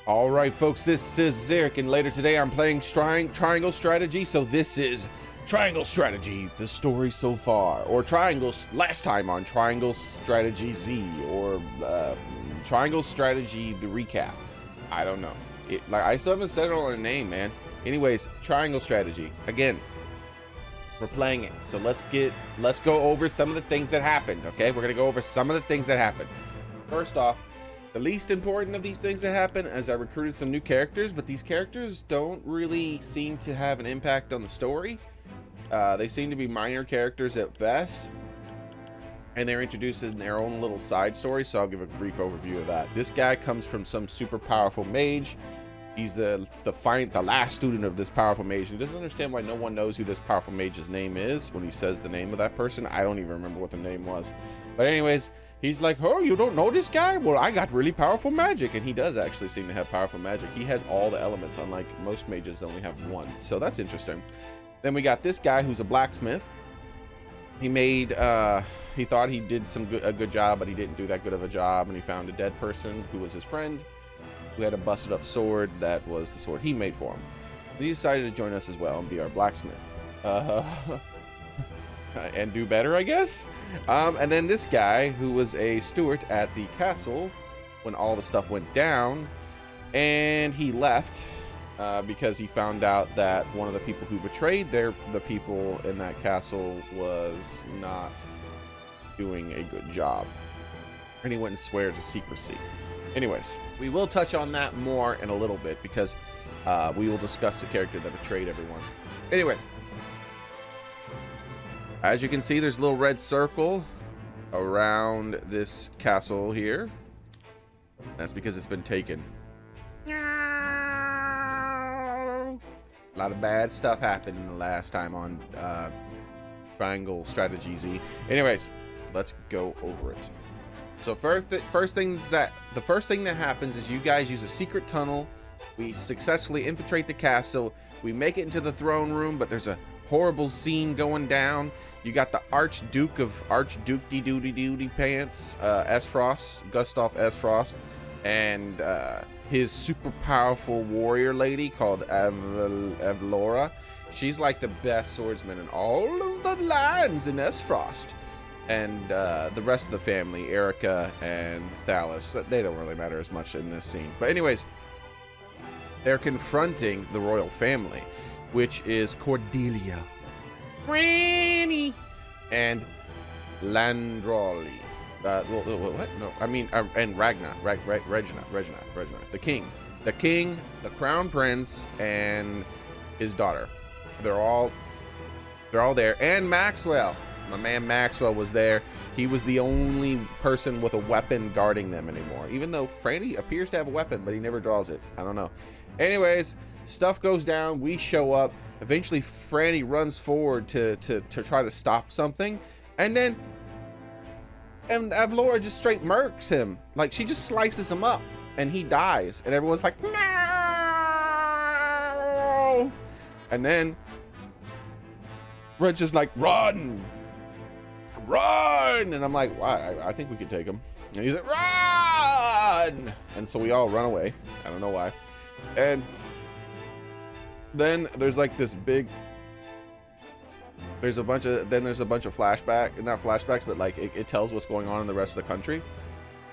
All right, folks, this is Xearrik, and later today I'm playing Triangle Strategy. So this is Triangle Strategy, the story so far, or Triangles last time on Triangle Strategy Z, or Triangle Strategy the recap. I don't know. I still haven't settled on a name, man. Anyways, Triangle Strategy again. We're playing it, so let's go over some of the things that happened. Okay, we're gonna go over some of the things that happened. First off, the least important of these things that happen is I recruited some new characters, but these characters don't really seem to have an impact on the story. They seem to be minor characters at best, and they're introduced in their own little side story, so I'll give a brief overview of that. This guy comes from some super powerful mage. He's the last student of this powerful mage. He doesn't understand why no one knows who this powerful mage's name is when he says the name of that person. I don't even remember what the name was. But anyways, he's like, oh, you don't know this guy? Well, I got really powerful magic. And he does actually seem to have powerful magic. He has all the elements, unlike most mages that only have one. So that's interesting. Then we got this guy who's a blacksmith. He thought he did a good job, but he didn't do that good of a job. And he found a dead person who was his friend, who had a busted up sword that was the sword he made for him. And he decided to join us as well and be our blacksmith. And do better, I guess. And then this guy who was a steward at the castle when all the stuff went down, and he left because he found out that one of the people who betrayed the people in that castle was not doing a good job, and he went and swore to secrecy. Anyways, we will touch on that more in a little bit because we will discuss the character that betrayed everyone. Anyways, as you can see, there's a little red circle around this castle here. That's because it's been taken. A lot of bad stuff happened in the last time on Triangle Strategy Z. Anyways, let's go over it. So the first thing that happens is you guys use a secret tunnel. We successfully infiltrate the castle. We make it into the throne room, but there's a horrible scene going down. You got the Archduke Doody Pants, Gustav S. Frost, and his super powerful warrior lady called Avlora. She's like the best swordsman in all of the lands in S. Frost. And the rest of the family, Erica and Thalis, they don't really matter as much in this scene. But anyways, they're confronting the royal family, which is Cordelia, Franny, and Landroli. What? No, I mean, and Regina. The king, the crown prince, and his daughter. They're all there, and Maxwell. My man Maxwell was there. He was the only person with a weapon guarding them anymore, even though Franny appears to have a weapon, but he never draws it. I don't know. Anyways, stuff goes down. We show up. Eventually, Franny runs forward to try to stop something, and Avlora just straight murks him. Like, she just slices him up, and he dies. And everyone's like, no! And then Red's just like, run! And I'm like, why? I think we could take him. And he's like, run! And so we all run away. I don't know why. And then there's like this big, there's a bunch of flashback, not flashbacks, but like it tells what's going on in the rest of the country.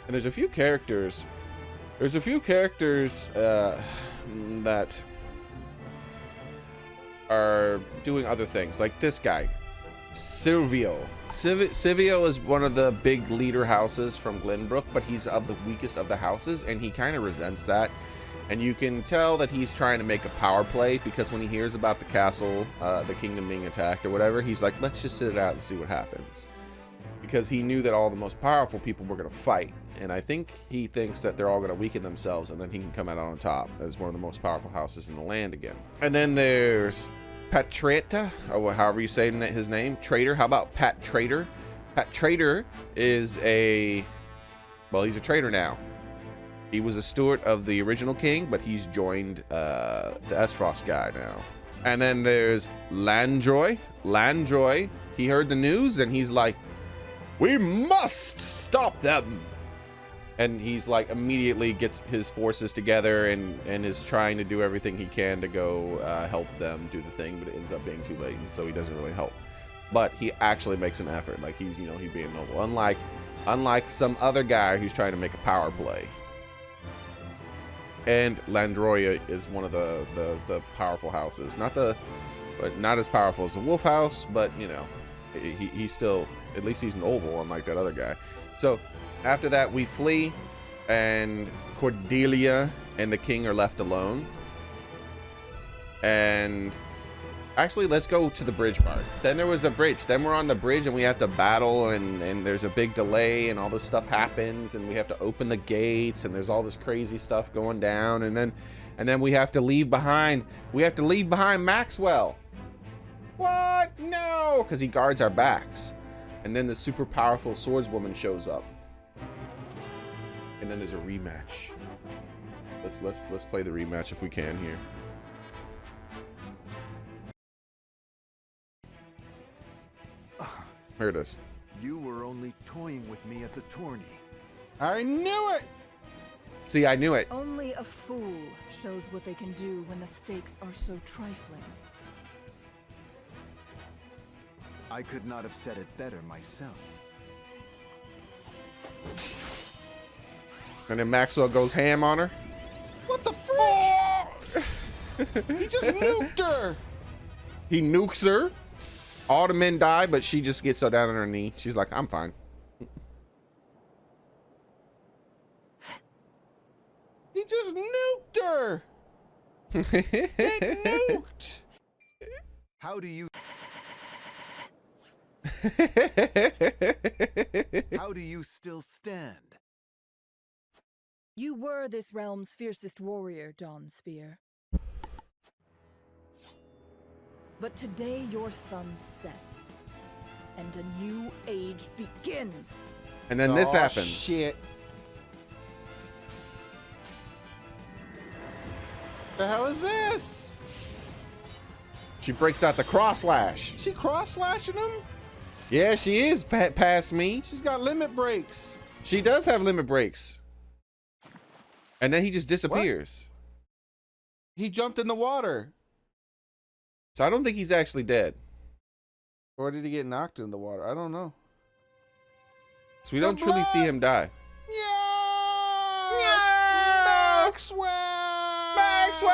And there's a few characters that are doing other things, like this guy, Silvio is one of the big leader houses from Glenbrook, but he's of the weakest of the houses, and he kind of resents that. And you can tell that he's trying to make a power play, because when he hears about the castle, the kingdom being attacked or whatever, he's like, let's just sit it out and see what happens. Because he knew that all the most powerful people were going to fight. And I think he thinks that they're all going to weaken themselves, and then he can come out on top as one of the most powerful houses in the land again. And then there's Patreta, or however you say his name, Traitor. How about Pat Traitor? Pat Traitor is he's a traitor now. He was a steward of the original king, but he's joined the S-Frost guy now. And then there's Landroy. He heard the news, and he's like, we must stop them. And he's like immediately gets his forces together and is trying to do everything he can to go help them do the thing, but it ends up being too late, and so he doesn't really help. But he actually makes an effort, like he's, you know, he's being noble. Unlike some other guy who's trying to make a power play. And Landroya is one of the powerful houses, not as powerful as the Wolf House, but you know, he's still, at least he's noble, unlike that other guy. So after that, we flee, and Cordelia and the king are left alone. And actually, let's go to the bridge part. Then there was a bridge. Then we're on the bridge, and we have to battle, and there's a big delay, and all this stuff happens, and we have to open the gates, and there's all this crazy stuff going down, and then we have to leave behind. We have to leave behind Maxwell. What? No, because he guards our backs. And then the super powerful swordswoman shows up. And then there's a rematch. Let's play the rematch if we can here. Here it is. You were only toying with me at the tourney. I knew it! See, I knew it. Only a fool shows what they can do when the stakes are so trifling. I could not have said it better myself. And then Maxwell goes ham on her. What the fuck? He just nuked her. He nukes her. All the men die, but she just gets down on her knee. She's like, I'm fine. He just nuked her. He nuked. How do you How do you still stand? You were this realm's fiercest warrior, Dawn Spear. But today your sun sets, and a new age begins. And then this happens. Shit. The hell is this? She breaks out the cross slash. She cross slashing him? Yeah, she is past me. She's got limit breaks. She does have limit breaks. And then he just disappears. He jumped in the water. So I don't think he's actually dead. Or did he get knocked in the water? I don't know. So we don't truly see him die. Yeah! Yeah! Maxwell! Maxwell!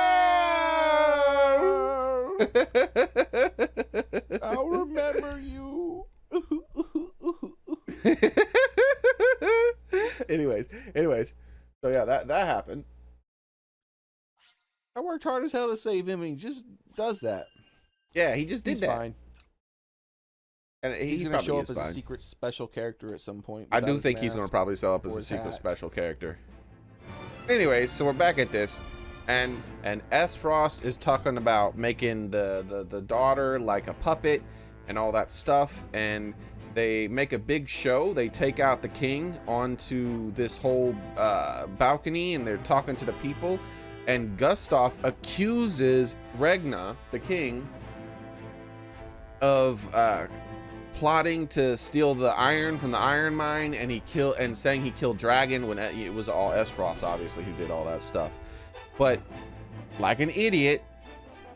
I'll remember you. anyways. So yeah, that happened. I worked hard as hell to save him, and he just does that. Yeah, he just did He's that. fine. And He's he gonna show up is as fine. a secret special character at some point. I without do his think he's going to mask probably show up as or a his secret hat. special character. Anyways, so we're back at this, and S. Frost is talking about making the daughter like a puppet and all that stuff, and they make a big show. They take out the king onto this whole balcony, and they're talking to the people, and Gustav accuses Regna, the king, of plotting to steal the iron from the iron mine, and saying he killed Dragon when it was all S. Frost, obviously, who did all that stuff. But like an idiot,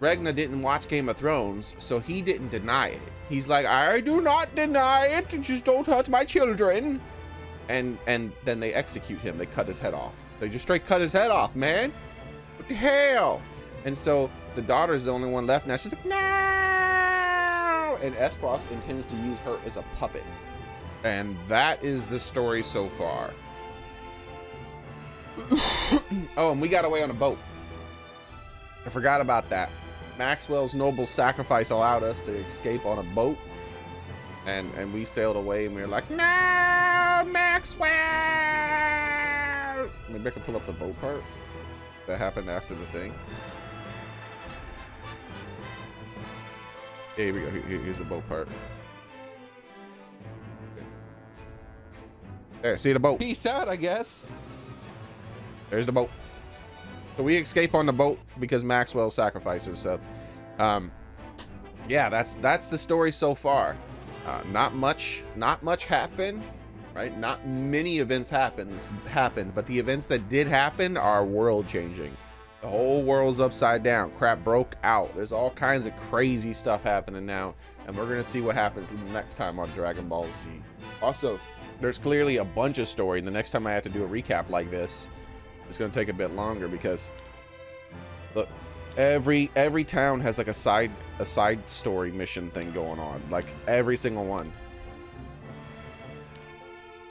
Regna didn't watch Game of Thrones, so he didn't deny it. He's like, I do not deny it, just don't hurt my children. And then they execute him. They cut his head off. They just straight cut his head off, man. What the hell? And so the daughter's the only one left now. She's like, no! And S. Frost intends to use her as a puppet. And that is the story so far. Oh, and we got away on a boat. I forgot about that. Maxwell's noble sacrifice allowed us to escape on a boat. And we sailed away, and we were like, no, Maxwell! Maybe I can pull up the boat part that happened after the thing. Yeah, here we go. Here's the boat part. There, see the boat. Peace out, I guess. There's the boat. So we escape on the boat because Maxwell sacrifices. So, yeah, that's the story so far. Not much happened. right? Not many events happened, but the events that did happen are world changing. The whole world's upside down. Crap broke out. There's all kinds of crazy stuff happening now, and we're gonna see what happens next time on Dragon Ball Z. Also, there's clearly a bunch of story, and the next time I have to do a recap like this, it's gonna take a bit longer because look, every town has like a side story mission thing going on, like every single one.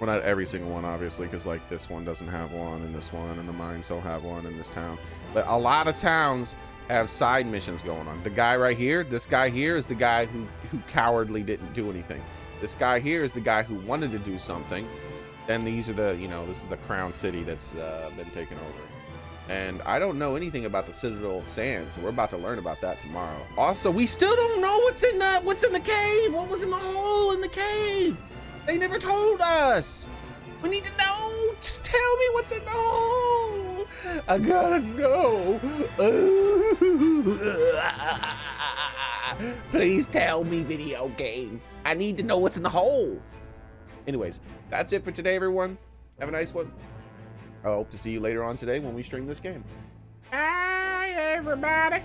Well, not every single one, obviously, because like this one doesn't have one, and this one, and the mines don't have one in this town. But a lot of towns have side missions going on. The guy right here, this guy here, is the guy who cowardly didn't do anything. This guy here is the guy who wanted to do something. Then these are the, you know, this is the Crown City that's been taken over. And I don't know anything about the Citadel of Sand, so we're about to learn about that tomorrow. Also, we still don't know what's in the cave. What was in the hole in the cave? They never told us. We need to know. Just tell me what's in the hole. I gotta know. Please tell me, video game. I need to know what's in the hole. Anyways, that's it for today, everyone. Have a nice one. I hope to see you later on today when we stream this game. Bye, everybody.